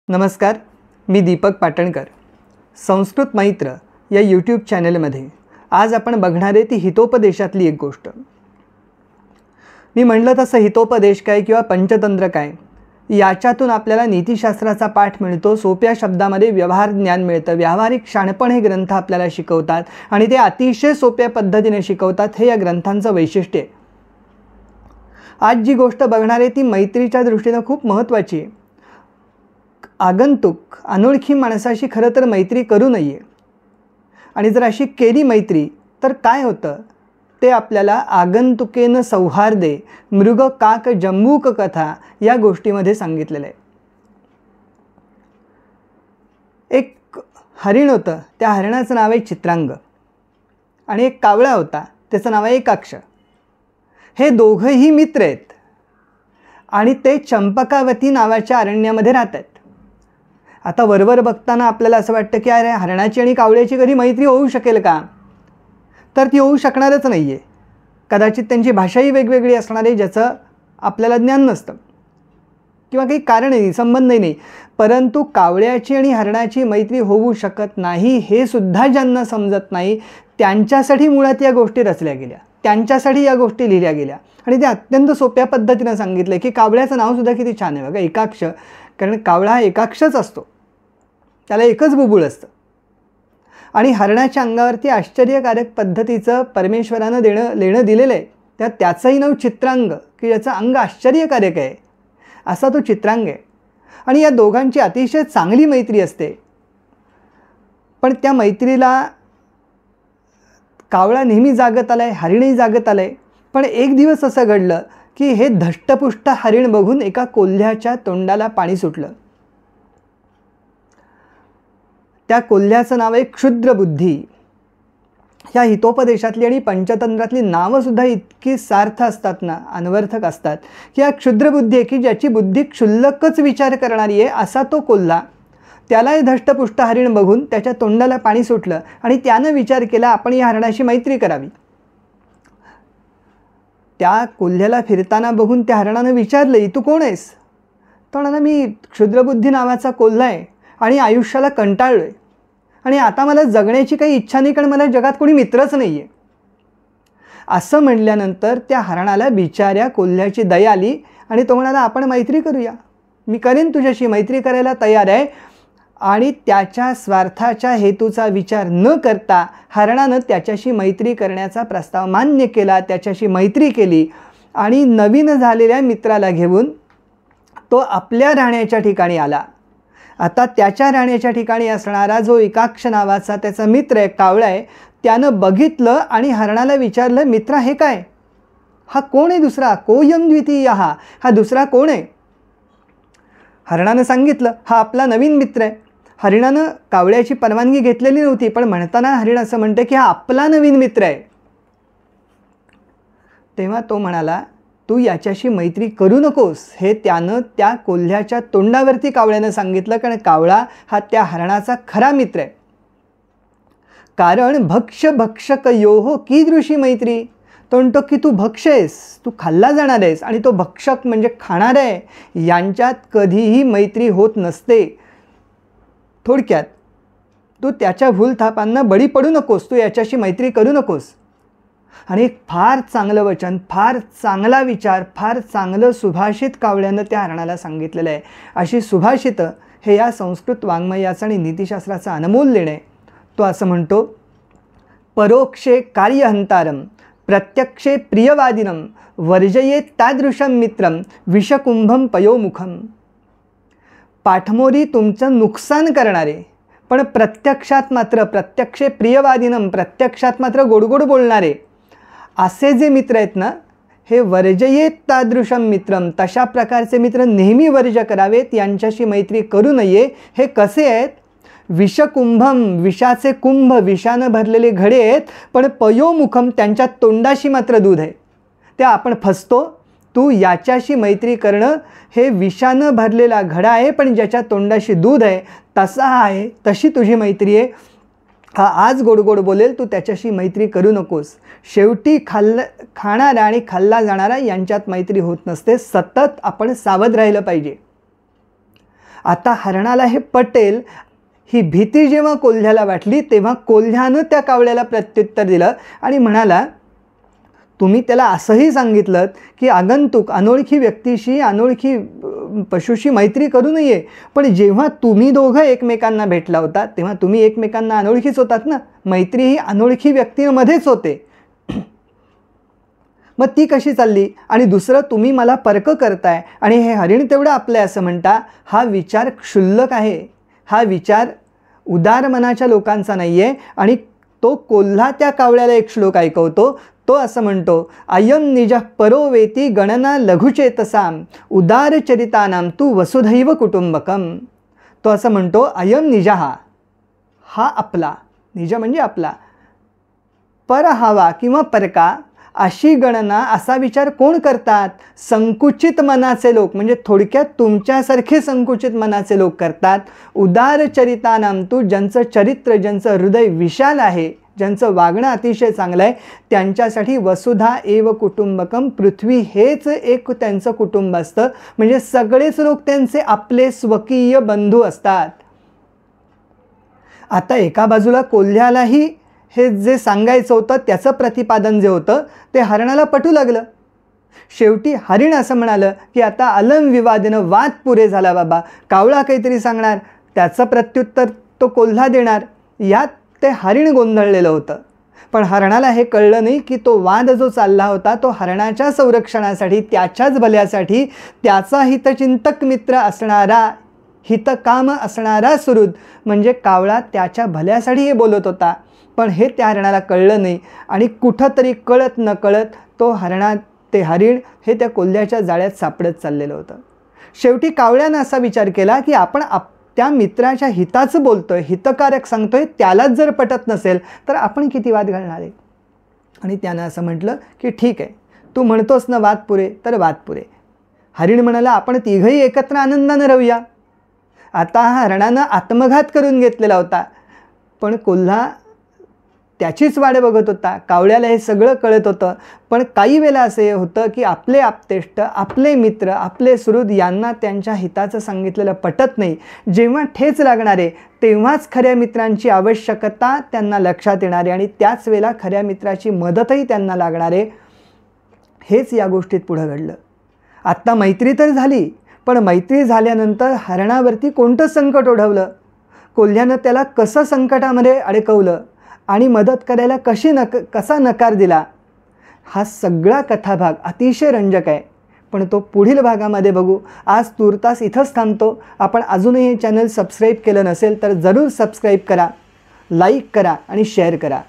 नमस्कार, मी दीपक पाटणकर. संस्कृत मैत्र या यूट्यूब चॅनलमध्ये आज आपण बघणार आहे ती हितोपदेशातली एक गोष्ट. मी म्हणलं तसं हितोपदेश काय किंवा पंचतंत्र काय, याच्यातून आपल्याला नीतिशास्त्राचा पाठ मिळतो. सोप्या शब्दामध्ये व्यवहार ज्ञान मिळतं. व्यावहारिक शाणपण हे ग्रंथ आपल्याला शिकवतात आणि ते अतिशय सोप्या पद्धतीने शिकवतात. हे या ग्रंथांचं वैशिष्ट्य आहे. आज जी गोष्ट बघणार आहे ती मैत्रीच्या दृष्टीनं खूप महत्त्वाची आहे. आगंतुक अनोळखी माणसाशी खरं तर मैत्री करू नये, आणि जर अशी केली मैत्री तर काय होतं ते आपल्याला आगंतुकेन सौहार्दे मृग काक जम्बूक कथा या गोष्टीमध्ये सांगितलेलं आहे. एक हरिण होतं, त्या हरिणाचं नाव आहे चित्रांग, आणि एक कावळा होता, त्याचं नाव आहे एकाक्ष. हे दोघंही मित्र आहेत आणि ते चंपकावती नावाच्या अरण्यामध्ये राहतात. आता वरवर बघताना आपल्याला असं वाटतं की अरे हरणाची आणि कावळ्याची कधी मैत्री होऊ शकेल का? तर ती होऊ शकणारच नाही आहे. कदाचित त्यांची भाषाही वेगवेगळी असणार आहे, ज्याचं आपल्याला ज्ञान नसतं किंवा काही कारणही संबंधही नाही. परंतु कावळ्याची आणि हरणाची मैत्री होऊ शकत नाही हे सुद्धा ज्यांना समजत नाही त्यांच्यासाठी मुळात या गोष्टी रचल्या गेल्या, त्यांच्यासाठी या गोष्टी लिहिल्या गेल्या. आणि ते अत्यंत सोप्या पद्धतीनं सांगितलं की कावळ्याचं नावसुद्धा किती छान आहे बघा, एकाक्ष. कारण कावळा हा एकाक्षच असतो, त्याला एकच बुबुळ असतं. आणि हरणाच्या अंगावरती आश्चर्यकारक पद्धतीचं परमेश्वरानं लेणं दिलेलं आहे. त्याचंही नाव चित्रांग, की ज्याचं अंग आश्चर्यकारक आहे असा तो चित्रांग आहे. आणि या दोघांची अतिशय चांगली मैत्री असते. पण त्या मैत्रीला कावळा नेहमी जागत आलाय, हरिणही जागत आलंय. पण एक दिवस असं घडलं की हे धष्टपुष्ट हरिण बघून एका कोल्ह्याच्या तोंडाला पाणी सुटलं. त्या कोल्ह्याचं नाव आहे क्षुद्रबुद्धी. ह्या हितोपदेशातली आणि पंचतंत्रातली नावंसुद्धा इतकी सार्थ असतात ना, अनवर्थक असतात, की या क्षुद्रबुद्धी आहे की ज्याची बुद्धी क्षुल्लकच विचार करणारी आहे असा तो कोल्हा. त्यालाही धष्टपुष्ट हरिण बघून त्याच्या तोंडाला पाणी सुटलं आणि त्यानं विचार केला आपण या हरणाशी मैत्री करावी. त्या कोल्ह्याला फिरताना बघून त्या हरणानं विचारलं, तू कोण आहेस? तो म्हणाला, मी क्षुद्रबुद्धी नावाचा कोल्हा आहे आणि आयुष्याला कंटाळलो आहे आणि आता मला जगण्याची काही इच्छा नाही, कारण मला जगात कोणी मित्रच नाही आहे. असं म्हणल्यानंतर त्या हरणाला बिचाऱ्या कोल्ह्याची दया आली आणि तो म्हणाला, आपण मैत्री करूया, मी करेन तुझ्याशी, मैत्री करायला तयार आहे. आणि त्याच्या स्वार्थाच्या हेतूचा विचार न करता हरणानं त्याच्याशी मैत्री करण्याचा प्रस्ताव मान्य केला, त्याच्याशी मैत्री केली. आणि नवीन झालेल्या मित्राला घेऊन तो आपल्या राहण्याच्या ठिकाणी आला. आता त्याच्या राहण्याच्या ठिकाणी असणारा जो एकाक्ष नावाचा त्याचा मित्र आहे, कावळा आहे, त्यानं बघितलं आणि हरणाला विचारलं, मित्रा हे काय? हा कोण आहे दुसरा? कोयम द्वितीय हा दुसरा कोण आहे? हरणानं सांगितलं, हा आपला नवीन मित्र आहे. हरिणानं कावळ्याची परवानगी घेतलेली नव्हती, पण म्हणताना हरिण असं म्हणते की हा आपला नवीन मित्र आहे. तेव्हा तो म्हणाला, तू याच्याशी मैत्री करू नकोस. हे त्यानं त्या कोल्ह्याच्या तोंडावरती कावळ्यानं सांगितलं, कारण कावळा हा त्या हरणाचा खरा मित्र आहे. कारण भक्ष भक्षक योहो कीदृशी मैत्री. तो म्हणतो की तू भक्ष आहेस, तू खाल्ला जाणार आहेस, आणि तो भक्षक म्हणजे खाणार आहे, यांच्यात कधीही मैत्री होत नसते. थोडक्यात तू त्याच्या भूलथापांना बळी पडू नकोस, तू याच्याशी मैत्री करू नकोस. आणि एक फार चांगलं वचन, फार चांगला विचार, फार चांगलं सुभाषित कावळ्यानं त्या हरणाला सांगितलेलं आहे. अशी सुभाषितं हे या संस्कृत वाङ्मयाचं आणि नीतिशास्त्राचं अनमोल लेणं आहे. तो असं म्हणतो, परोक्षे कार्यहंतारम प्रत्यक्षे प्रियवादिनम वर्जयेत तादृशम मित्रम विषकुंभम पयोमुखम. पाठमोरी तुमचं नुकसान करणारे पण प्रत्यक्षात मात्र प्रत्यक्षे प्रियवादिनम प्रत्यक्षात मात्र गोडगोड बोलणारे असे जे मित्र आहेत ना, हे वर्जयेत तादृशम मित्रम, तशा प्रकारचे मित्र नेहमी वर्ज करावेत, यांच्याशी मैत्री करू नये. हे कसे आहेत? विषकुंभम, विषाचे कुंभ, विषानं भरलेले घडे आहेत, पण पयोमुखम, त्यांच्या तोंडाशी मात्र दूध आहे. त्या आपण फसतो. तू याच्याशी मैत्री करणं हे विषानं भरलेला घडा आहे, पण ज्याच्या तोंडाशी दूध आहे तसा आहे, तशी तुझी मैत्री आहे. हा आज गोडगोड बोलेल, तू त्याच्याशी मैत्री करू नकोस. शेवटी खाणारा आणि खाल्ला जाणारा यांच्यात मैत्री होत नसते. सतत आपण सावध राहिलं पाहिजे. आता हरणाला हे पटेल ही भीती जेव्हा कोल्ह्याला वाटली तेव्हा कोल्ह्यानं त्या कावळ्याला प्रत्युत्तर दिलं आणि म्हणाला, तुम्ही त्याला असंही सांगितलं की आगंतुक अनोळखी व्यक्तीशी अनोळखी पशुशी मैत्री करू नये, पण जेव्हा तुम्ही दोघं एकमेकांना भेटला होता तेव्हा तुम्ही एकमेकांना अनोळखीच होतात ना, मैत्री ही अनोळखी व्यक्तींमध्येच होते. मग ती कशी चालली? आणि दुसरं, तुम्ही मला पर्क करताय आणि हे हरिण तेवढं आपलं आहे असं म्हणता. हा विचार क्षुल्लक आहे, हा विचार उदार मनाच्या लोकांचा नाही आहे. आणि तो कोल्हा त्या कावळ्याला एक श्लोक ऐकवतो. तो असं म्हणतो, अयं निज परोवेती गणना लघुचेतसाम उदारचरितानाम तू वसुधैव कुटुंबकम. तो असं म्हणतो, अयं निजहा, हा आपला, निज म्हणजे आपला, पर हवा किंवा परका अशी गणना असा विचार कोण करतात? संकुचित मनाचे लोक, म्हणजे थोडक्यात तुमच्यासारखे संकुचित मनाचे लोक करतात. उदारचरितानाम तू, ज्यांचं चरित्र ज्यांचं हृदय विशाल आहे, ज्यांचं वागणं अतिशय चांगलं आहे, त्यांच्यासाठी वसुधा एव कुटुंबकम, पृथ्वी हेच एक त्यांचं कुटुंब असतं. म्हणजे सगळेच लोक त्यांचे आपले स्वकीय बंधू असतात. आता एका बाजूला कोल्ह्यालाही हे जे सांगायचं होतं त्याचं प्रतिपादन जे होतं ते हरणाला पटू लागलं. शेवटी हरिण असं म्हणालं की आता अलम विवादेनं वाद पुरे झाला बाबा, कावळा काहीतरी सांगणार, त्याचं प्रत्युत्तर तो कोल्हा देणार, यात ते हरिण गोंधळलेलं होतं. पण हरणाला हे कळलं नाही की तो वाद जो चालला होता तो हरणाच्या संरक्षणासाठी, त्याच्याच भल्यासाठी, त्याचा हितचिंतक मित्र असणारा, हितकाम असणारा सुहृद म्हणजे कावळा त्याच्या भल्यासाठी हे बोलत होता. पण हे त्या हरणाला कळलं नाही आणि कुठंतरी कळत न कळत तो हरिण हे त्या कोल्ह्याच्या जाळ्यात सापडत चाललेलं होतं. शेवटी कावळ्यानं असा विचार केला की आपण त्या मित्राच्या हिताचं बोलतोय, हितकारक सांगतोय, त्यालाच जर पटत नसेल तर आपण किती वाद घालणार आहे. आणि त्यानं असं म्हटलं की ठीक आहे, तू म्हणतोस ना वाद पुरे, तर वाद पुरे. हरिण म्हणाला, आपण तिघही एकत्र आनंदानं राहूया. आता हरणानं आत्मघात करून घेतलेला होता, पण कोल्हा त्याचीच वाट बघत होता. कावळ्याला हे सगळं कळत होतं, पण काही वेळेला असे होतं की आपले आप्तेष्ट, आपले मित्र, आपले सुहृद यांना त्यांच्या हिताचं सांगितलेलं पटत नाही. जेव्हा ठेच लागणारे तेव्हाच खऱ्या मित्रांची आवश्यकता त्यांना लक्षात येणारे आणि त्याच वेळेला खऱ्या मित्राची मदतही त्यांना लागणारे. हेच या गोष्टीत पुढं घडलं. आत्ता मैत्री तर झाली, पण मैत्री झाल्यानंतर हरणावरती कोणतं संकट ओढवलं, कोल्ह्यानं त्याला कसं संकटामध्ये अडकवलं आणि मदत करायला कसा नकार दिला, हा सगळा कथाभाग अतिशय रंजक आहे. पण तो पुढील भागामध्ये बघू. आज तूर्तास इथंच थांबतो. आपण अजूनही हे चॅनल सबस्क्राईब केलं नसेल तर जरूर सबस्क्राईब करा, लाईक करा आणि शेअर करा.